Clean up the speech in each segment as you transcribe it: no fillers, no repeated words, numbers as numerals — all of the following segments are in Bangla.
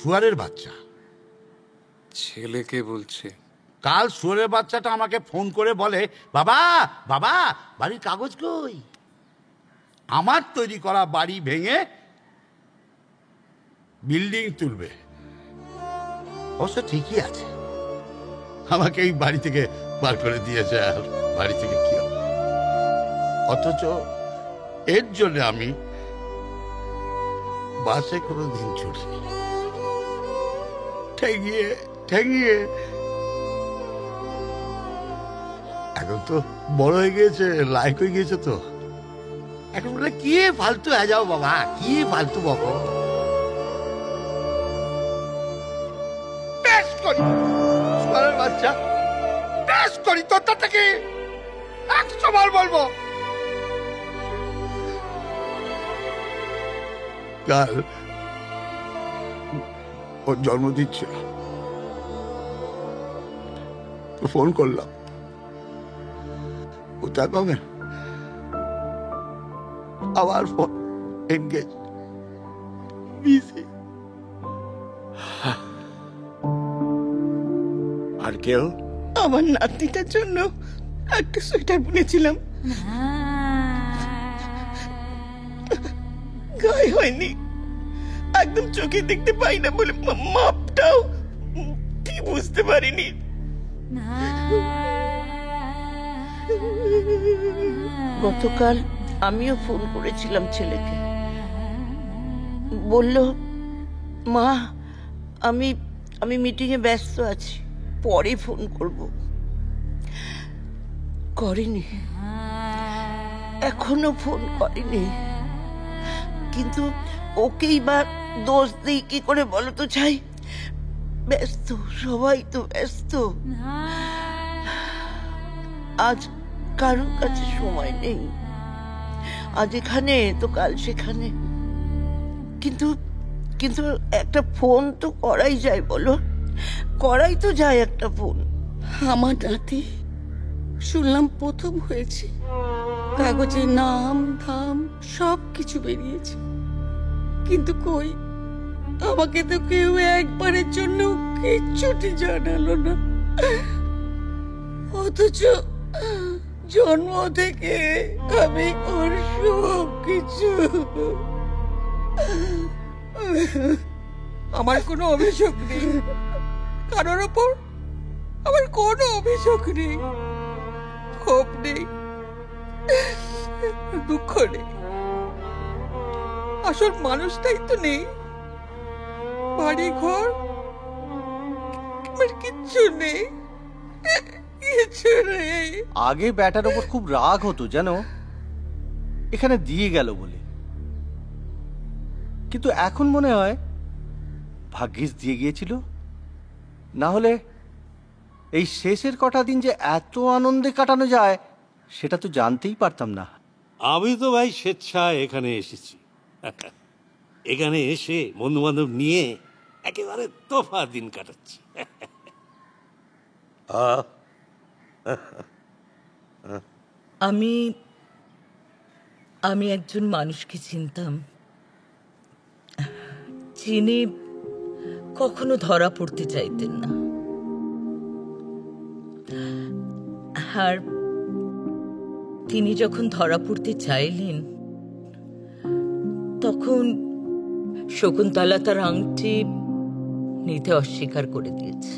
শুয়ারের বাচ্চা। ছেলেকে বলছে? কাল শুয়ারের বাচ্চাটা আমাকে ফোন করে বলে, বাবা বাবা বাড়ির কাগজ কই? আমার তৈরি করা বাড়ি ভেঙে বিল্ডিং তুলবে। অবশ্য ঠিকই আছে, আমাকে এই বাড়ি থেকে বার করে দিয়েছে, আর বাড়ি থেকে কি হবে? অথচ এর জন্য আমি বাসে কোনোদিন ছুটিনি। ঠেঙিয়ে ঠেঙিয়ে এখন তো বড় হয়ে গিয়েছে, লাইক হয়ে গিয়েছে, তো এখন বলে কি ফালতু হয়ে যাও বাবা, কি ফালতু বকো। বেশ করি সোনার বাচ্চা, বেশ করি, তোরটা থেকে 100 বার বলবো। কাল ওর জন্মদিন ছিল, ফোন করলাম, কোথায় পাবেন? আবার ফোন এনগেজ, বিজি। আর কেউ? আমার নাতিটার জন্য একটা সোয়েটার বুনেছিলাম, গায়ে হয়নি, একদম চোখে দেখতে পাই না বলে মাপটাও ঠিক বুঝতে পারিনি। গতকাল আমিও ফোন করেছিলাম ছেলেকে, বলল মা আমি আমি মিটিংয়ে ব্যস্ত আছি, পরে ফোন করব। করেনি, এখনো ফোন করেনি। কিন্তু ওকেই বা দোষ দিই কি করে বলো তো? চাই ব্যস্ত, সবাই তো ব্যস্ত, আজ কারোর কাছে সময় নেই। আজ এখানে তো কাল সেখানে, কিন্তু কিন্তু একটা ফোন তো করাই যায়, বলো, করাই তো যায় একটা ফোন। আমার নাতি শুনলাম প্রথম হয়েছে, কাগজে নাম ধাম সব কিছু বেরিয়েছে, কিন্তু কই আমাকে তো কেউ একবারের জন্য কিচ্ছুটি জানালো না। অথচ জন্ম থেকে আমি ওর সব কিছু। আমার কোনো অভিযোগ নেই কারোর ওপর, আমার কোনো অভিযোগ নেই, ক্ষোভ নেই, দুঃখ নেই। আসল মানুষটাই তো নেই, বাড়ি ঘর আমার কিচ্ছু নেই, কিছু নেই। আগে ব্যাটার ওপর খুব রাগ হতো জানো, এখানে দিয়ে গেল বলে, কিন্তু এখন মনে হয় ভাগ্যিস দিয়ে গিয়েছিল, না হলে এই শেষের কটা দিন যে এত আনন্দে কাটানো যায় সেটা তো জানতেই পারতাম না। আমি তো ভাই স্বেচ্ছায় এখানে এসেছি, এখানে এসে বন্ধু বান্ধব নিয়ে একেবারে তোফা দিন কাটাচ্ছি। আমি আমি একজন মানুষকে চিনতাম, যিনি কখনো ধরা পড়তে চাইতেন না, আর তিনি যখন ধরা পড়তে চাইলেন তখন শকুন্তলা তার আংটি নিতে অস্বীকার করে দিয়েছে।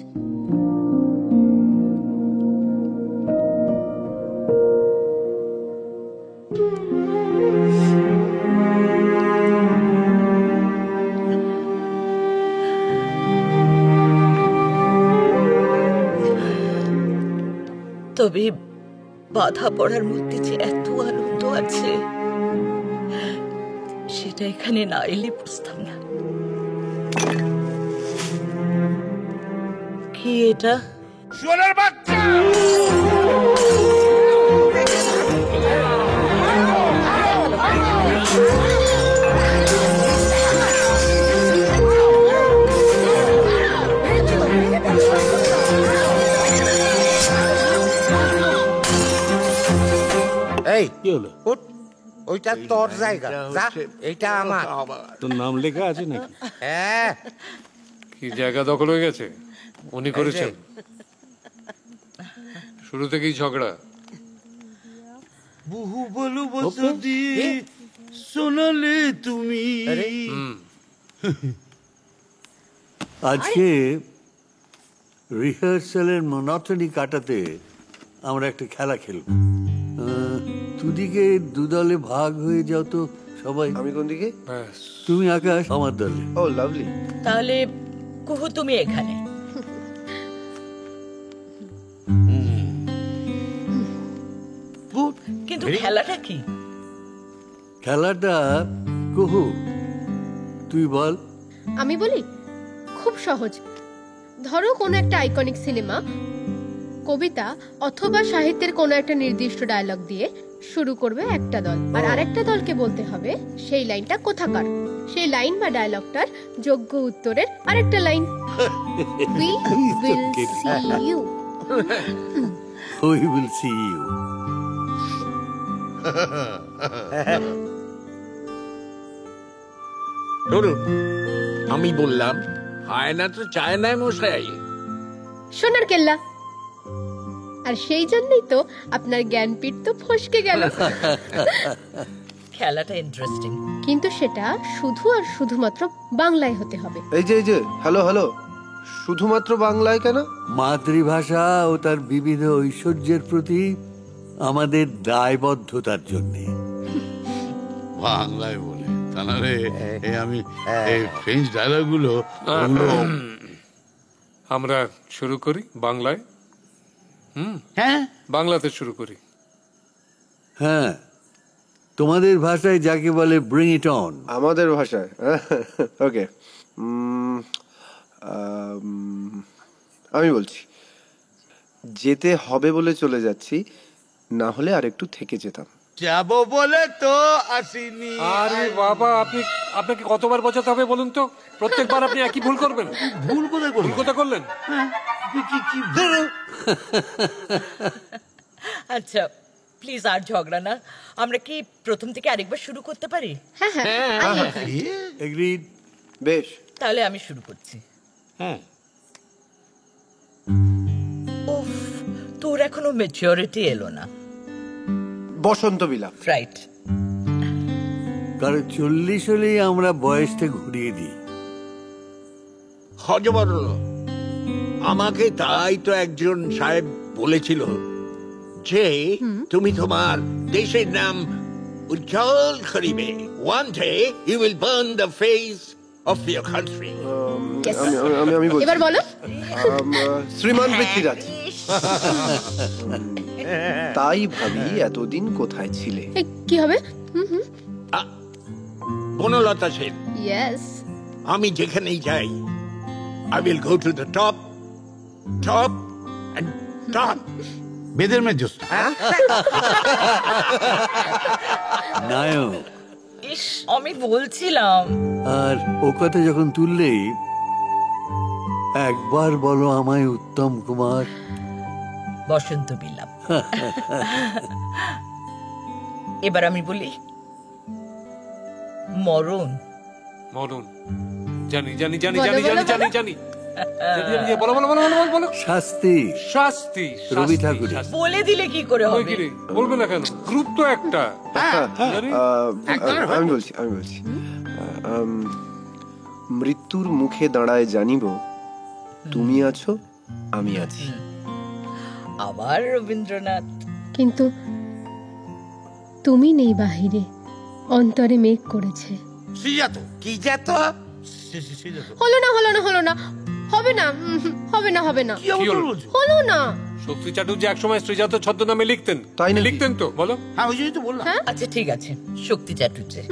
তবে বাধা পড়ার মধ্যে যে এত আনন্দ আছে সেটা এখানে না এলে বুঝতাম না। কি এটা? শুয়োরের বাচ্চা! এই কি হলো? ওইটা তোর জায়গা, যা, এইটা আমার। তোর নাম লেখা আছে নাকি? হ্যাঁ, কি জায়গা দখল হয়ে গেছে? উনি করেছেন? শুরু থেকেই ঝগড়া। বহু বলো বসতি শোনালে তুমি। আজকে রিহার্সালের মনোটনি কাটাতে আমরা একটা খেলা খেলব। দুদিকে দুদলে ভাগ হয়ে যাও তো সবাই। আমি কোন দিকে? ব্যাস। তুমি আকাশ, আমার দলে। ও লাভলি। তাহলে কুহু তুমি এখানে। কিন্তু খেলাটা কি? খেলাটা কুহু তুই বল। আমি বলি, খুব সহজ। ধরো কোনো একটা আইকনিক সিনেমা, কবিতা অথবা সাহিত্যের কোনো একটা নির্দিষ্ট ডায়লগ দিয়ে শুরু করবে একটা দল, আর আরেকটা দলকে বলতে হবে সেই লাইনটা কোথাকার। সেই লাইন বা ডায়লগটার যোগ্য উত্তরের আরেকটা line. We will see you. We will see you. ধরুন আমি বললাম হায়না তো চায় না মশাই। সোনার কেল্লা। আর সেই জন্যই তো আপনার জ্ঞানপীঠ তো ফসকে গেল। খেলাটা ইন্টারেস্টিং। কিন্তু সেটা শুধু আর শুধুমাত্র বাংলায় হতে হবে। এই যে হ্যালো হ্যালো, শুধুমাত্র বাংলায় কেন? মাতৃভাষা ও তার বিবিধ ঐশ্বর্যের প্রতি আমাদের দায়বদ্ধতার জন্য। বাংলায় বলে তা না রে, আমি এই ফ্রেঞ্চ ডায়লগ গুলো আমরা শুরু করি বাংলায়। হ্যাঁ বাংলাতে শুরু করি। হ্যাঁ, তোমাদের ভাষায় যাকে বলে ব্রিং ইট অন। আমাদের ভাষায় ওকে, আমি বলছি, যেতে হবে বলে চলে যাচ্ছি, না হলে আর একটু থেকে যেতাম। যাবো বলে তো আসিনি। আরে বাবা, আপনাকে কতবার বোঝাতে হবে বলুন তো? প্রত্যেকবার আপনি একই ভুল করবেন। ভুল কোথায় করবো? ভুল কথা করলেন। আচ্ছা প্লিজ আর ঝগড়া না, আমরা কি প্রথম থেকে আরেকবার শুরু করতে পারি? হ্যাঁ হ্যাঁ, এগ্রিড। বেশ, তাহলে আমি শুরু করছি। হ্যাঁ, উফ, তোর এখনো ম্যাচিউরিটি এলো না। বসন্ত বিলাপ। রাইট। কারণ 40 হলেই আমরা বয়সটা ঘুরিয়ে দিই। হজবরল আমাকে তাই তো একজন সাহেব বলেছিল যে তুমি তোমার দেশের নাম উজ্জ্বল করিবে। One day you will burn the face of your country. আমি বলছি, এবার বলো। শ্রীমান পৃথ্বীরাজ। তাই ভাবি এতদিন কোথায় ছিলে? এই, কি হবে? বনলতা সেন। ইয়েস। আমি যেখানেই যাই I will go to the top and top. বেদের মেয়ে জোস্তা। নায়ক। ইস, আমি বলছিলাম। আর ও কথা যখন তুললেই একবার বলো আমায় উত্তম কুমার। বসন্ত বিলাপ। এবার আমি বলি মরণ। মরণ। জানি জানি জানি বলো, জানি বলো, জানি জানি বলো। জানি বলো বলো বলো বলো বলো। শাস্তি। শাস্তি। রবি ঠাকুরের। শাস্তি। বলে দিলে কি করে ওই হবে? কি রে, বলবে না কেন? গ্রুপ তো একটা। জানি? আমি বলছি, মৃত্যুর মুখে দাঁড়ায় জানিব তুমি আছো, আমি আছি। আবার রবীন্দ্রনাথ। কিন্তু তুমি নেই বাহিরে, অন্তরে মেঘ করেছে। শ্রীজাত। কি যেত? শ্রীজাত। হলো না হলো না হলো না, হবে না, হবে না হবে না, কি অবস্থা হলো? বলছো? হলো না। শক্তি চ্যাটার্জি একসময় শ্রীজাত ছদ্মনামে লিখতেন। তাই নাকি? লিখতেন তো, বলো। হ্যাঁ, ওই জন্যই তো বললাম। আচ্ছা ঠিক আছে, শক্তি চাটুর্যে।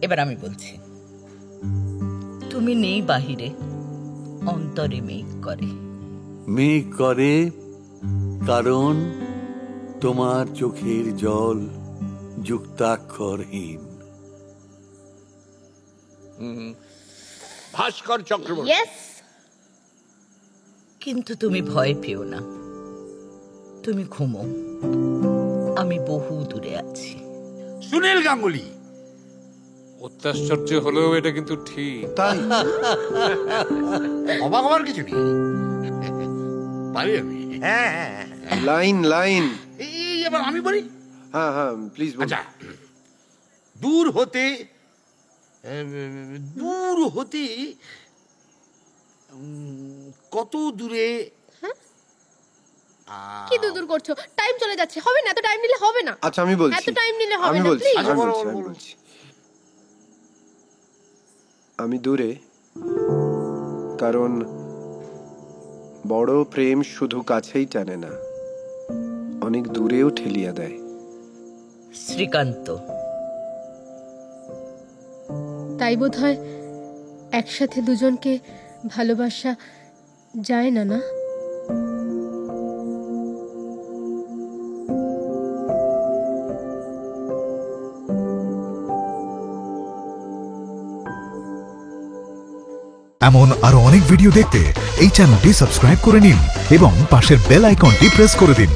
এবার আমি বলছি, তুমি নেই বাহিরে, অন্তরে মেঘ করে। মেঘ করে কারণ তোমার চোখের জল যুক্তাক্ষরহীন। ভাস্কর চক্রবর্তী। ইয়েস। কিন্তু তুমি ভয় পেও না, তুমি ঘুমো, আমি বহু দূরে আছি। সুনীল গাঙ্গুলি। ও অত্যাশ্চর্য হলেও এটা কিন্তু ঠিক। তাই অবাক হওয়ার কিছু নেই, পারি আমি। Line line. এই এবার আমি বলি। হ্যাঁ হ্যাঁ প্লিজ বল। আচ্ছা, দূর হতে কত দূরে। কি দূর করছো? টাইম চলে যাচ্ছে, হবে না, এত টাইম নিলে হবে না। আচ্ছা আমি বলছি, এত টাইম নিলে হবে আমি না, বলছি, প্লিজ। আমি বলছি, আমি বলছি। আমি দূরে, কারণ বড় প্রেম শুধু কাছেই টানে না, অনেক দূরেও ঠেলিয়া দেয়। শ্রীকান্ত। তাই বোধহয় একসাথে দুজনকে ভালোবাসা যায় না, না? এমন আরো অনেক ভিডিও দেখতে এই চ্যানেলটি সাবস্ক্রাইব করে নিন এবং পাশের বেল আইকনটি প্রেস করে দিন।